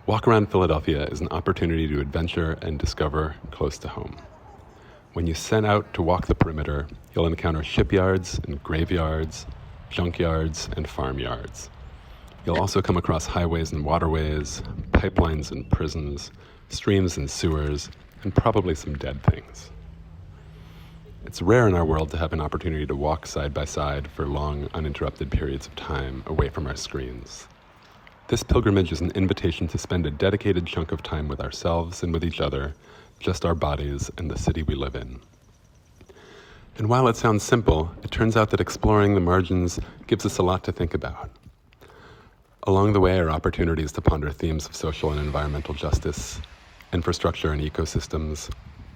Walk Around Philadelphia is an opportunity to adventure and discover close to home. When you set out to walk the perimeter, you'll encounter shipyards and graveyards, junkyards and farmyards. You'll also come across highways and waterways, pipelines and prisons, streams and sewers, and probably some dead things. It's rare in our world to have an opportunity to walk side by side for long, uninterrupted periods of time away from our screens. This pilgrimage is an invitation to spend a dedicated chunk of time with ourselves and with each other, just our bodies and the city we live in. And while it sounds simple, it turns out that exploring the margins gives us a lot to think about. Along the way are opportunities to ponder themes of social and environmental justice, infrastructure and ecosystems,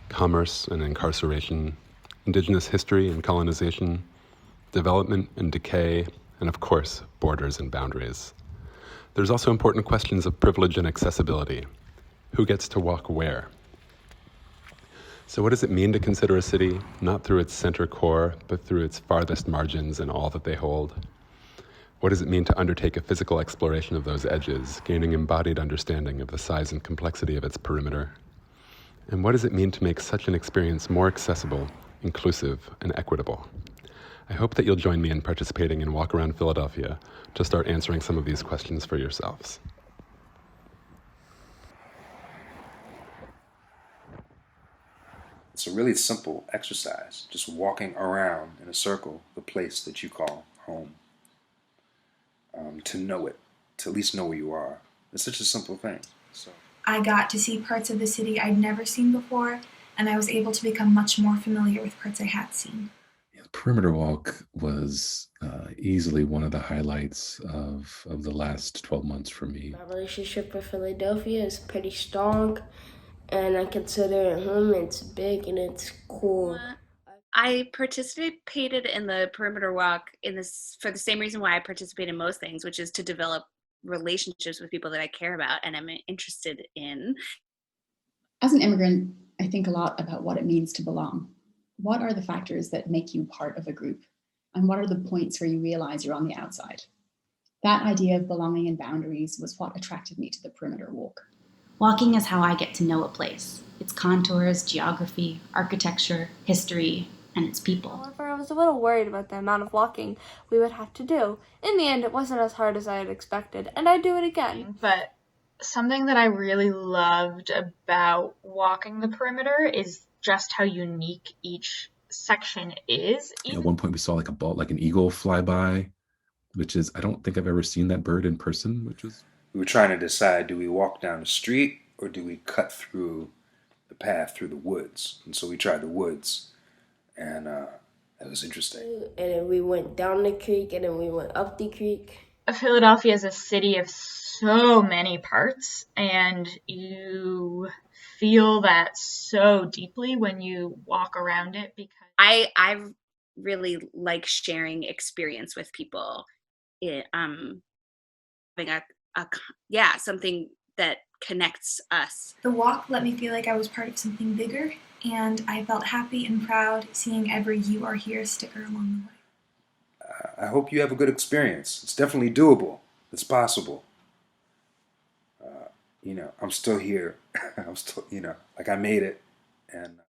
commerce and incarceration, indigenous history and colonization, development and decay, and of course, borders and boundaries. There's also important questions of privilege and accessibility. Who gets to walk where? So what does it mean to consider a city, not through its center core, but through its farthest margins and all that they hold? What does it mean to undertake a physical exploration of those edges, gaining embodied understanding of the size and complexity of its perimeter? And what does it mean to make such an experience more accessible, inclusive, and equitable? I hope that you'll join me in participating in Walk Around Philadelphia to start answering some of these questions for yourselves. It's a really simple exercise, just walking around in a circle, the place that you call home. To know it, to at least know where you are. It's such a simple thing. So I got to see parts of the city I'd never seen before, and I was able to become much more familiar with parts I had seen. The perimeter walk was easily one of the highlights of the last 12 months for me. My relationship with Philadelphia is pretty strong, and I consider it home. It's big and it's cool. I participated in the perimeter walk for the same reason why I participate in most things, which is to develop relationships with people that I care about and I'm interested in. As an immigrant, I think a lot about what it means to belong. What are the factors that make you part of a group? And what are the points where you realize you're on the outside? That idea of belonging and boundaries was what attracted me to the perimeter walk. Walking is how I get to know a place, its contours, geography, architecture, history, and its people. However, I was a little worried about the amount of walking we would have to do. In the end, it wasn't as hard as I had expected, and I'd do it again. But something that I really loved about walking the perimeter is just how unique each section is. At one point we saw like an eagle fly by, which is, I don't think I've ever seen that bird in person, we were trying to decide, do we walk down the street or do we cut through the path through the woods? And so we tried the woods, and that was interesting. And then we went down the creek, and then we went up the creek. Philadelphia is a city of so many parts, and you feel that so deeply when you walk around it. Because I really like sharing experience with people. Having something that connects us. The walk let me feel like I was part of something bigger, and I felt happy and proud seeing every "You Are Here" sticker along the way. I hope you have a good experience. It's definitely doable. It's possible. I'm still here. I'm still, I made it. And